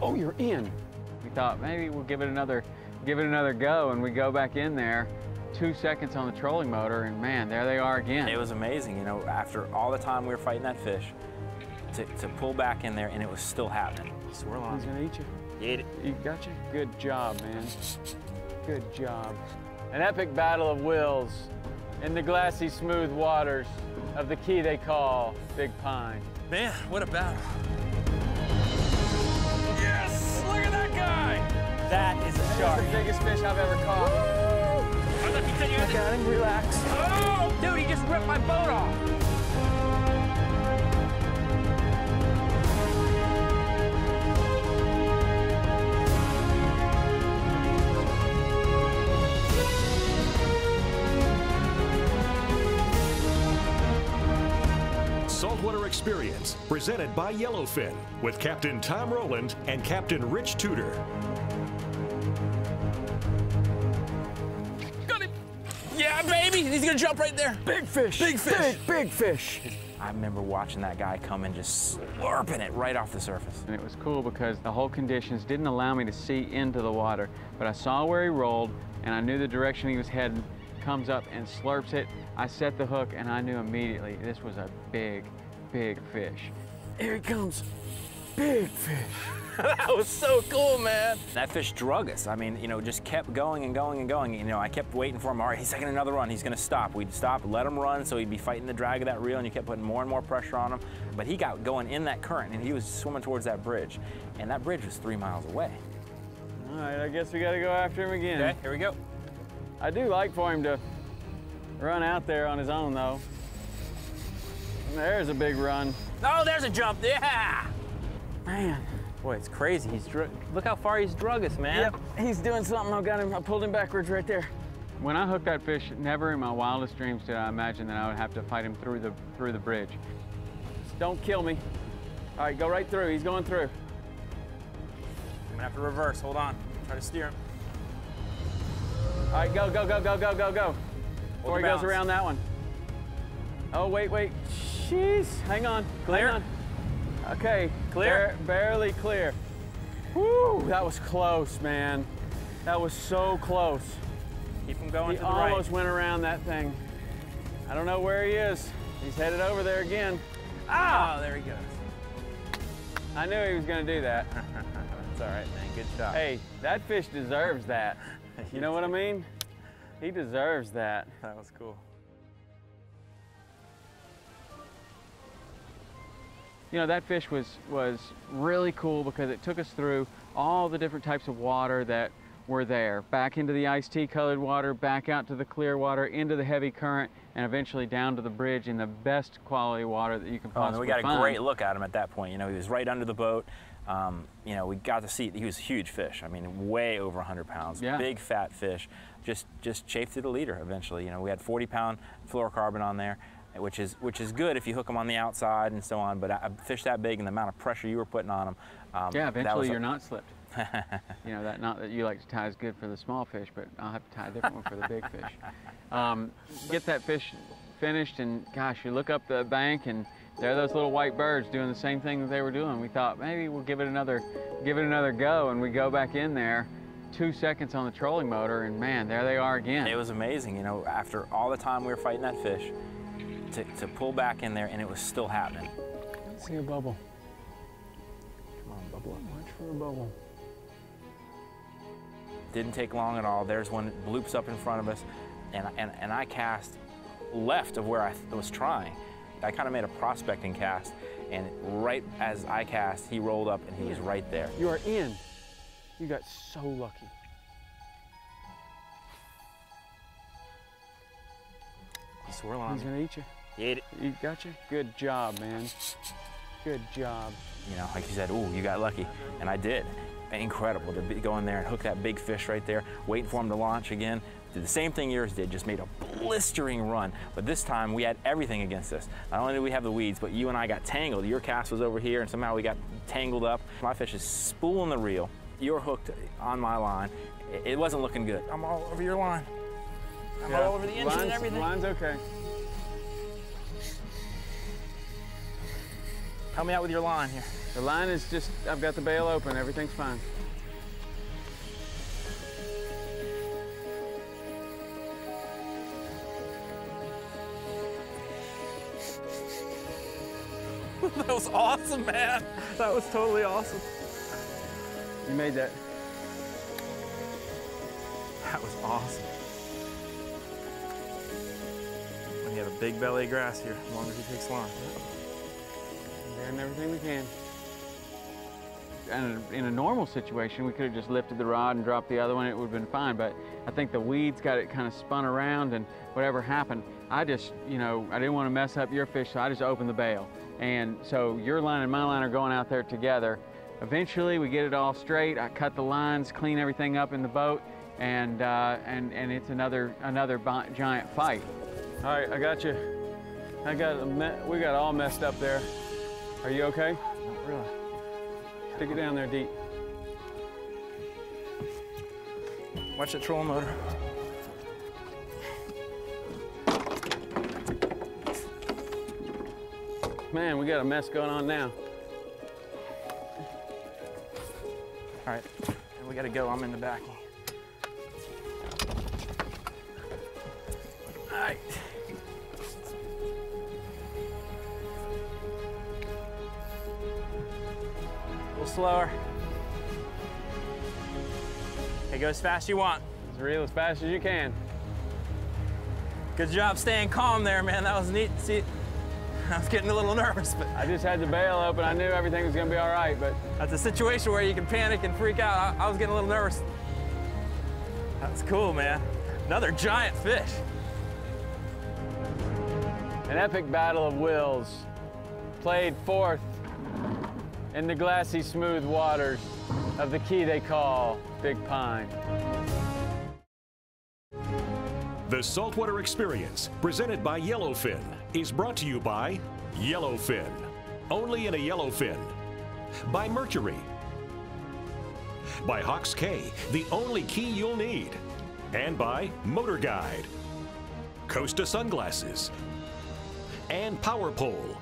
Oh, you're in. We thought maybe we'll give it another go, and we go back in there. 2 seconds on the trolling motor, and man, there they are again. It was amazing, you know, after all the time we were fighting that fish, to pull back in there, and it was still happening. Swirl on. He's gonna eat you. He ate it. You got you. Good job, man. Good job. An epic battle of wills in the glassy, smooth waters of the key they call Big Pine. Man, what a battle. Yes! Look at that guy! That is a shark. That's the biggest fish I've ever caught. I thought you said you had Got him, relax. Oh! Dude, he just ripped my boat off. Saltwater Experience, presented by Yellowfin, with Captain Tom Rowland and Captain Rich Tudor. Got him! Yeah, baby! He's gonna jump right there. Big fish. Big fish. Big fish. I remember watching that guy come and just slurping it right off the surface. And it was cool because the whole conditions didn't allow me to see into the water, but I saw where he rolled, and I knew the direction he was heading. Comes up and slurps it. I set the hook, and I knew immediately this was a big, big fish. Here he comes. Big fish. That was so cool, man. That fish drug us. I mean, you know, just kept going and going and going. You know, I kept waiting for him. All right, he's taking another run. He's gonna stop. We'd stop, let him run, so he'd be fighting the drag of that reel, and you kept putting more and more pressure on him. But he got going in that current, and he was swimming towards that bridge. And that bridge was 3 miles away. All right, I guess we gotta go after him again. Okay, here we go. I do like for him to run out there on his own, though. There's a big run. Oh, there's a jump. Yeah! Man. Boy, it's crazy. Look how far he's drug us, man. Yep, he's doing something. I got him. I pulled him backwards right there. When I hooked that fish, never in my wildest dreams did I imagine that I would have to fight him through the bridge. Just don't kill me. All right, go right through. He's going through. I'm gonna have to reverse. Hold on. Try to steer him. All right, go, go, go, go, go, go, go. Before he goes around that one. Oh, wait, wait. Jeez. Hang on. Clear? Hang on. Okay. Clear? Barely clear. Woo, that was close, man. That was so close. Keep him going He to the right. almost went around that thing. I don't know where he is. He's headed over there again. Ah! Oh, there he goes. I knew he was going to do that. That's all right, man. Good job. Hey, that fish deserves that. You know what I mean? He deserves that. That was cool. You know, that fish was really cool because it took us through all the different types of water that were there. Back into the iced tea colored water, back out to the clear water, into the heavy current, and eventually down to the bridge in the best quality water that you can possibly find. We got a great look at him at that point. You know, he was right under the boat. You know, we got to see, he was a huge fish. I mean, way over 100 pounds. Yeah. Big fat fish. Just chafed to the leader eventually. You know, we had 40-pound fluorocarbon on there, which is good if you hook them on the outside and so on. But a fish that big and the amount of pressure you were putting on them. Yeah, eventually you're not slipped. You know, that knot that you like to tie is good for the small fish, but I'll have to tie a different one for the big fish. Get that fish finished, and gosh, you look up the bank, and there are those little white birds doing the same thing that they were doing. We thought maybe we'll give it another go, and we go back in there. 2 seconds on the trolling motor, and man, there they are again. It was amazing, you know, after all the time we were fighting that fish, to pull back in there, and it was still happening. Let's see a bubble. Come on, bubble up. Watch for a bubble. Didn't take long at all. There's one that bloops up in front of us, and I cast left of where I was trying. I kind of made a prospecting cast, and right as I cast, he rolled up, and he was right there. You are in. You got so lucky. He's swirling on He's me. gonna eat you. He ate it. He got you? Good job, man. Good job. You know, like you said, ooh, you got lucky, and I did. Incredible to go in there and hook that big fish right there, waiting for him to launch again. Did the same thing yours did, just made a blistering run. But this time we had everything against us. Not only did we have the weeds, but you and I got tangled. Your cast was over here, and somehow we got tangled up. My fish is spooling the reel. You're hooked on my line. It wasn't looking good. I'm all over your line. I'm all over the engine and everything. Line's okay. Help me out with your line here. The line is just, I've got the bail open, everything's fine. That was awesome, man. That was totally awesome. You made that. That was awesome. When you have a big belly of grass here, as long as he takes line. Doing everything we can. And in a normal situation, we could have just lifted the rod and dropped the other one. It would have been fine. But I think the weeds got it kind of spun around, and whatever happened, I just, you know, I didn't want to mess up your fish, so I just opened the bail. And so your line and my line are going out there together. Eventually, we get it all straight. I cut the lines, clean everything up in the boat, and it's another giant fight. All right, I got you. We got all messed up there. Are you okay? Not really. Stick it down there deep. Watch that trolling motor. Man, we got a mess going on now. All right, we gotta go. I'm in the back. All right. A little slower. Hey, go as fast as you want. As real as fast as you can. Good job staying calm there, man. That was neat. See, I was getting a little nervous, but I just had the bail open. I knew everything was gonna be all right, but that's a situation where you can panic and freak out. I was getting a little nervous. That's cool, man. Another giant fish. an epic battle of wills played forth in the glassy, smooth waters of the key they call Big Pine. The Saltwater Experience, presented by Yellowfin, is brought to you by Yellowfin, only in a Yellowfin, by Mercury, by Hawks K, the only key you'll need, and by Motor Guide, Costa Sunglasses, and Power Pole.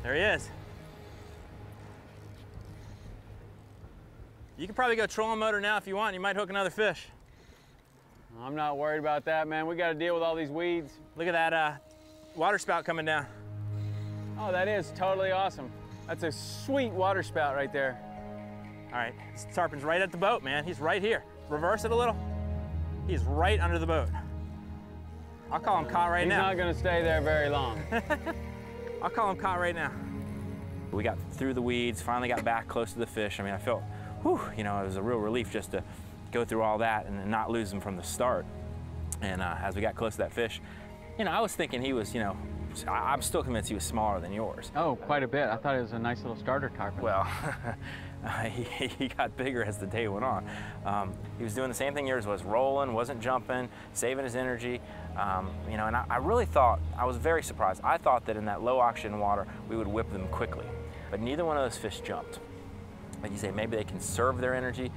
There he is. You can probably go trolling motor now if you want. You might hook another fish. I'm not worried about that, man. We got to deal with all these weeds. Look at that water spout coming down. Oh, that is totally awesome. That's a sweet water spout right there. All right, this tarpon's right at the boat, man. He's right here. Reverse it a little. He's right under the boat. I'll call him caught right now. He's not going to stay there very long. I'll call him caught right now. We got through the weeds, finally got back close to the fish. I mean, I felt, whew, you know, it was a real relief just to go through all that and not lose him from the start. And as we got close to that fish, you know, I was thinking he was, you know, I'm still convinced he was smaller than yours. Oh, quite a bit. I thought it was a nice little starter tarpon. Well, he got bigger as the day went on. He was doing the same thing yours was, rolling, wasn't jumping, saving his energy. You know, and I really thought, I was very surprised. I thought that in that low oxygen water, we would whip them quickly. But neither one of those fish jumped. Like you say, maybe they conserved their energy,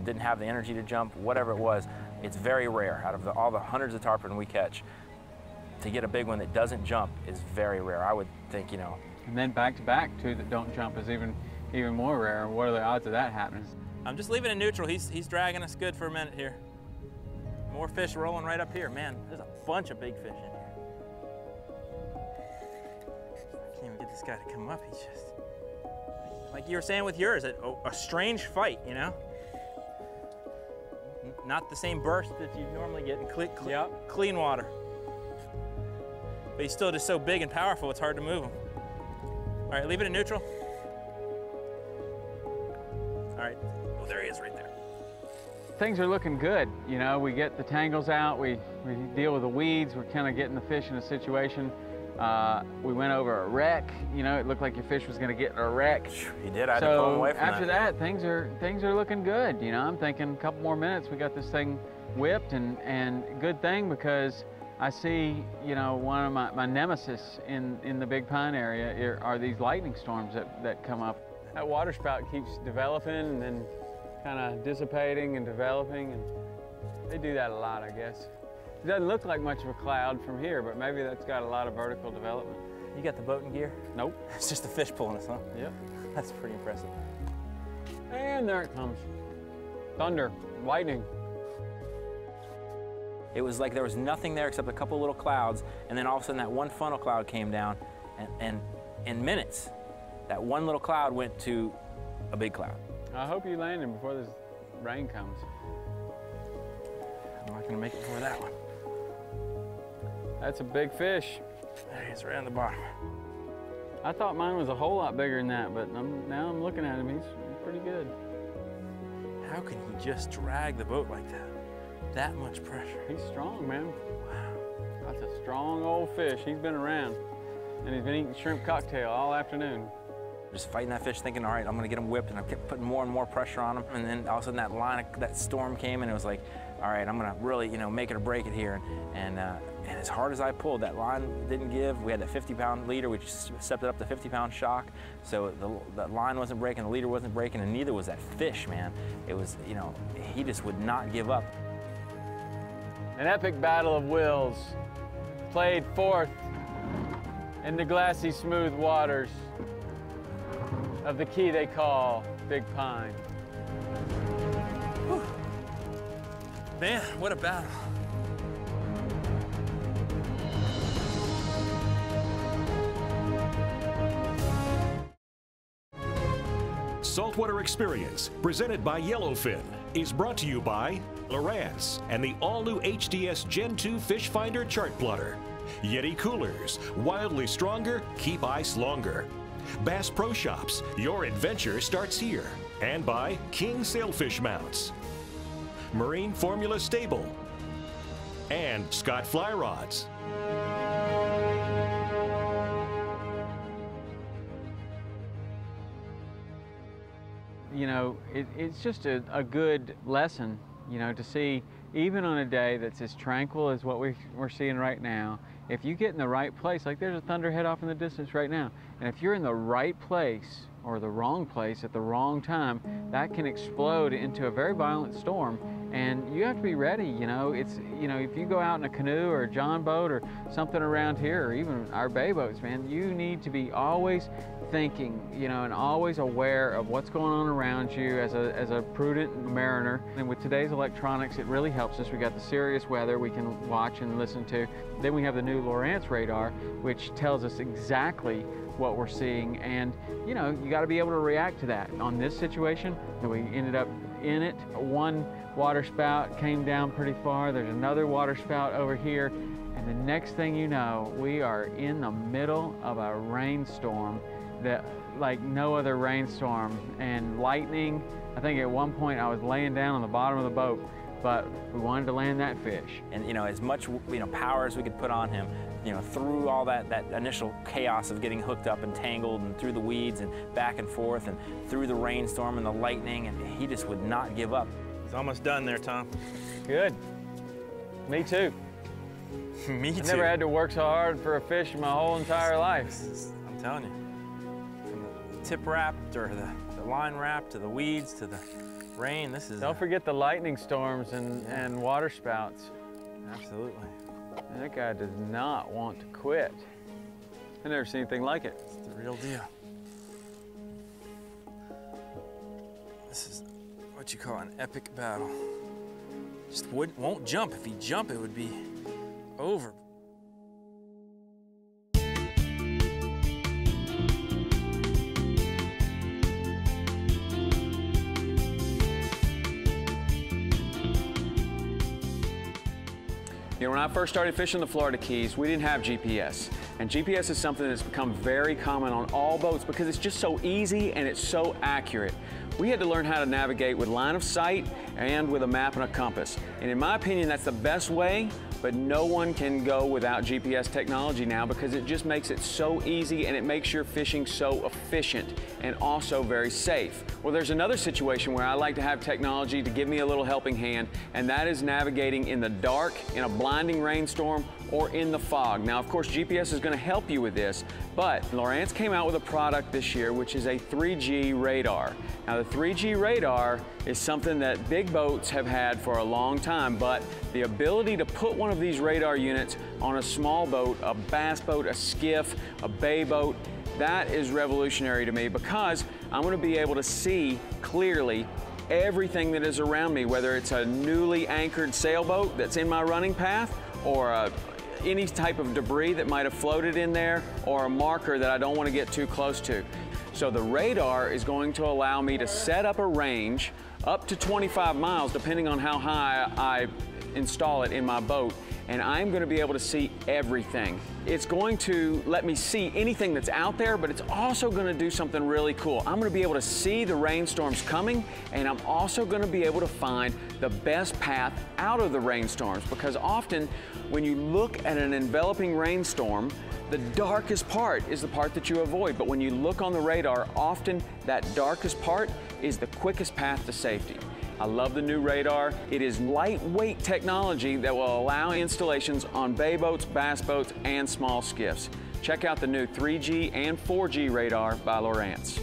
didn't have the energy to jump, whatever it was. It's very rare. Out of all the hundreds of tarpon we catch, to get a big one that doesn't jump is very rare. I would think, you know. And then back to back, two that don't jump is even more rare. What are the odds of that happening? I'm just leaving it neutral. He's dragging us good for a minute here. More fish rolling right up here. Man, there's a bunch of big fish in here. I can't even get this guy to come up. He's just, like you were saying with yours, a strange fight, you know? Not the same burst that you normally get in clean water. But he's still just so big and powerful, it's hard to move him. All right, leave it in neutral. All right, oh, there he is right there. Things are looking good. You know, we get the tangles out, we deal with the weeds, we're kind of getting the fish in a situation. We went over a wreck. You know, it looked like your fish was going to get in a wreck. He did. I had to pull him away from that. After that, things are looking good. You know, I'm thinking a couple more minutes, we got this thing whipped, and good thing because I see, you know, one of my nemesis in the Big Pine area are these lightning storms that come up. That water spout keeps developing and then kind of dissipating and developing, and they do that a lot, I guess. It doesn't look like much of a cloud from here, but maybe that's got a lot of vertical development. You got the boat in gear? Nope. It's just a fish pulling us, huh? Yep. That's pretty impressive. And there it comes. Thunder, lightning. It was like there was nothing there except a couple little clouds, and then all of a sudden that one funnel cloud came down, and in minutes, that one little cloud went to a big cloud. I hope you landed before this rain comes. I'm not gonna make it before that one. That's a big fish. There he is, right on the bottom. I thought mine was a whole lot bigger than that, but now I'm looking at him, he's pretty good. How can he just drag the boat like that? That much pressure. He's strong, man. Wow. That's a strong old fish. He's been around, and he's been eating shrimp cocktail all afternoon. Just fighting that fish, thinking, all right, I'm gonna get him whipped, and I kept putting more and more pressure on him. And then all of a sudden that storm came, and it was like, all right, I'm gonna really, make it or break it here. And as hard as I pulled, that line didn't give. We had that 50-pound leader, which stepped it up to 50-pound shock. So the line wasn't breaking, the leader wasn't breaking, and neither was that fish, man. It was, he just would not give up. An epic battle of wills played forth in the glassy, smooth waters of the key they call Big Pine. Whew. Man, what a battle. Saltwater Experience, presented by Yellowfin, is brought to you by Lowrance and the all-new HDS Gen 2 Fish Finder Chart Plotter. Yeti Coolers, wildly stronger, keep ice longer. Bass Pro Shops, your adventure starts here. And by King Sailfish Mounts. Marine Formula Stable. And Scott Fly Rods. It's just a good lesson, to see, even on a day that's as tranquil as what we're seeing right now, if you get in the right place, like there's a thunderhead off in the distance right now, and if you're in the right place or the wrong place at the wrong time, that can explode into a very violent storm, and you have to be ready. If you go out in a canoe or a john boat or something around here, or even our bay boats, man, you need to be always thinking, and always aware of what's going on around you as a prudent mariner. And with today's electronics, it really helps us. We got the serious weather we can watch and listen to. Then we have the new Lowrance radar, which tells us exactly what we're seeing, and you got to be able to react to that. On this situation, we ended up in it. One water spout came down pretty far. There's another water spout over here, and the next thing you know, we are in the middle of a rainstorm that like no other rainstorm, and lightning. I think at one point I was laying down on the bottom of the boat, but we wanted to land that fish. And as much power as we could put on him, through all that initial chaos of getting hooked up and tangled and through the weeds and back and forth and through the rainstorm and the lightning, and he just would not give up. He's almost done there, Tom. Good. Me too. Me too. I never had to work so hard for a fish in my whole entire life. I'm telling you. From the tip wrap or the line wrap to the weeds to the rain, this is... Don't forget the lightning storms and water spouts. Absolutely. And that guy does not want to quit. I've never seen anything like it. It's the real deal. This is what you call an epic battle. Just won't jump. If he jump, it would be over. When I first started fishing the Florida Keys, we didn't have GPS. And GPS is something that's become very common on all boats because it's just so easy and it's so accurate. We had to learn how to navigate with line of sight and with a map and a compass. And in my opinion, that's the best way, but no one can go without GPS technology now because it just makes it so easy and it makes your fishing so efficient and also very safe. Well, there's another situation where I like to have technology to give me a little helping hand, and that is navigating in the dark, in a blinding rainstorm, or in the fog. Now, of course, GPS is going to help you with this, but Lowrance came out with a product this year, which is a 3G radar. Now, the 3G radar is something that big boats have had for a long time, but the ability to put one of these radar units on a small boat, a bass boat, a skiff, a bay boat, that is revolutionary to me, because I'm going to be able to see clearly everything that is around me, whether it's a newly anchored sailboat that's in my running path, or any type of debris that might have floated in there, or a marker that I don't want to get too close to. So the radar is going to allow me to set up a range up to 25 miles, depending on how high I install it in my boat, and I'm going to be able to see everything. It's going to let me see anything that's out there, but it's also going to do something really cool. I'm going to be able to see the rainstorms coming, and I'm also going to be able to find the best path out of the rainstorms, because often when you look at an enveloping rainstorm, the darkest part is the part that you avoid, but when you look on the radar, often that darkest part is the quickest path to safety. I love the new radar. It is lightweight technology that will allow installations on bay boats, bass boats, and small skiffs. Check out the new 3G and 4G radar by Lowrance.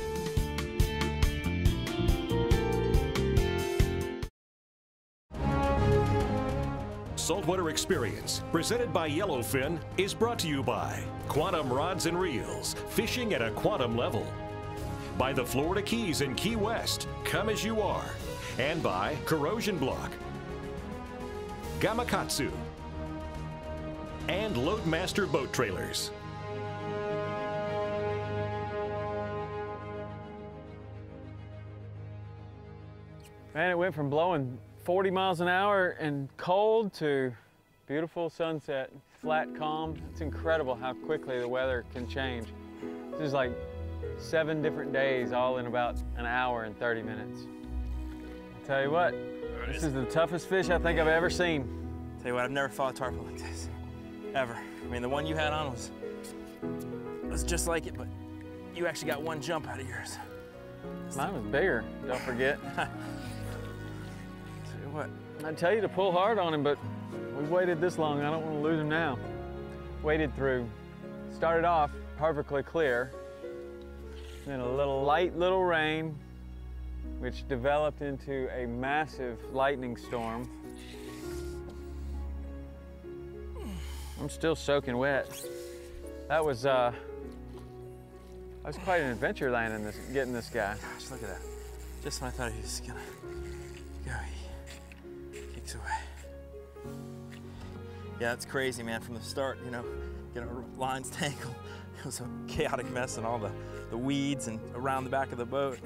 Saltwater Experience, presented by Yellowfin, is brought to you by Quantum Rods and Reels, fishing at a quantum level. By the Florida Keys in Key West, come as you are. And by Corrosion Block, Gamakatsu, and Loadmaster Boat Trailers. Man, it went from blowing 40 miles an hour and cold to beautiful sunset, flat, calm. It's incredible how quickly the weather can change. This is like 7 different days, all in about an hour and 30 minutes. Tell you what, this is the toughest fish I think I've ever seen. Tell you what, I've never fought a tarpon like this, ever. I mean, the one you had on was just like it, but you actually got one jump out of yours. Mine was bigger, don't forget. Tell you what. I tell you to pull hard on him, but we've waited this long, I don't want to lose him now. Waded through, started off perfectly clear, then a light little rain, which developed into a massive lightning storm. I'm still soaking wet. That was quite an adventure landing this, getting this guy. Gosh, look at that. Just when I thought he was gonna go, he kicks away. Yeah, it's crazy, man. From the start, you know, getting our lines tangled. It was a chaotic mess and all the weeds and around the back of the boat.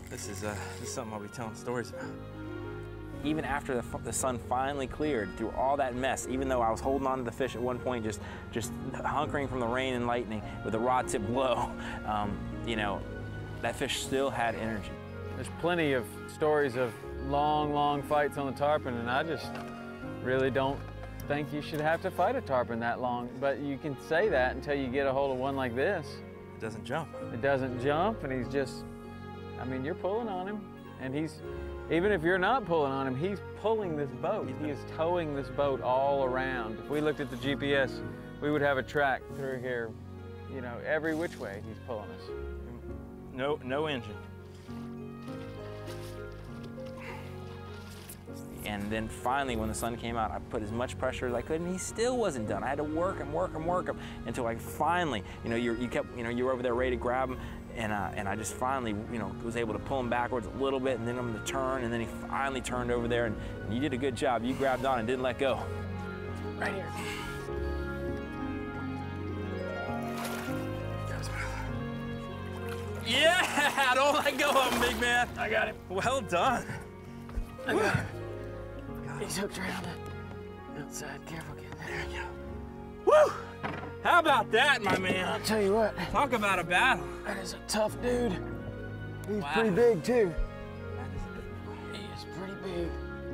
This is something I'll be telling stories about. Even after the sun finally cleared through all that mess, even though I was holding on to the fish at one point, just hunkering from the rain and lightning with the rod tip low, you know, that fish still had energy. There's plenty of stories of long fights on the tarpon, and I just really don't think you should have to fight a tarpon that long. But you can say that until you get a hold of one like this. It doesn't jump. It doesn't jump, and he's just, I mean, you're pulling on him, and he's, even if you're not pulling on him, he's pulling this boat. He is towing this boat all around. If we looked at the GPS, we would have a track through here, you know, every which way he's pulling us. No engine. And then finally, when the sun came out, I put as much pressure as I could, and he still wasn't done. I had to work him until I finally, you know, you were over there ready to grab him, and I just finally, you know, was able to pull him backwards a little bit, and then I'm to turn, and then he finally turned over there, and you did a good job. You grabbed on and didn't let go. Right here. Yeah, don't let go of him, big man. I got him. Well done. I got him. He's hooked around it. Outside, careful, get there. There you go. Woo! How about that, my man? I'll tell you what. Talk about a battle. That is a tough dude. He's pretty big too. He is pretty big.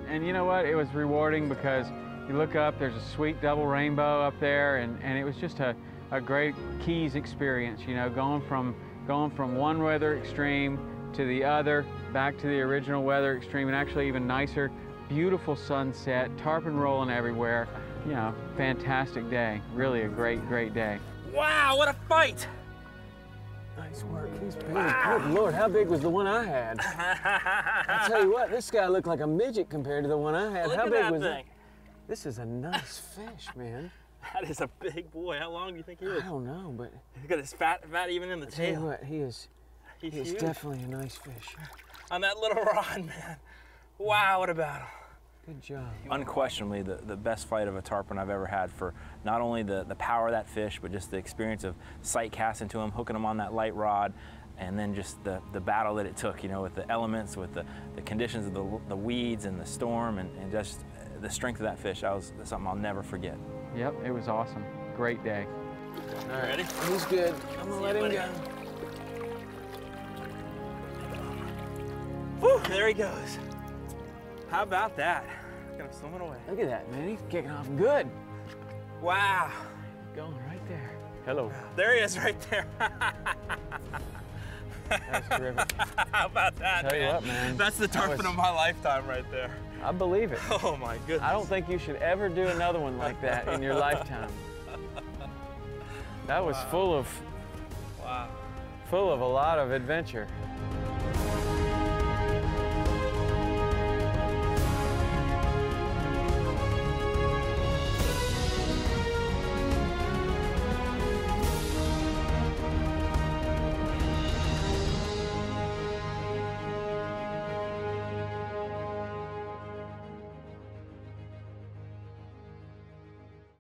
And you know what? It was rewarding because you look up, there's a sweet double rainbow up there, and it was just a great Keys experience, you know, going from one weather extreme to the other, back to the original weather extreme, and actually even nicer. Beautiful sunset, tarpon rolling everywhere. you know, fantastic day. Really a great, great day. Wow, what a fight! Nice work. He's big. Good Lord, how big was the one I had? I'll tell you what, this guy looked like a midget compared to the one I had. Look how at big that was thing. it? This is a nice fish, man. That is a big boy. How long do you think he is? I don't know, but Look at his fat even in the tell you tail. what, he is He's definitely a nice fish. On that little rod, man. Wow, what a battle. Good job. Unquestionably the best fight of a tarpon I've ever had, for not only the power of that fish, but just the experience of sight casting to him, hooking him on that light rod, and then just the battle that it took, you know, with the elements, with the conditions of the weeds and the storm, and just the strength of that fish. That was something I'll never forget. Yep, it was awesome. Great day. All right, Ready? he's good. I'm gonna let him go. Whew, there he goes. How about that? Gonna swim it away. Look at that, man. He's kicking off good. Wow. Going right there. Hello. There he is right there. That's terrific. How about that, Tell you what, man. That's the tarpon of my lifetime right there. I believe it. Oh my goodness. I don't think you should ever do another one like that in your lifetime. That was full of Wow. a lot of adventure.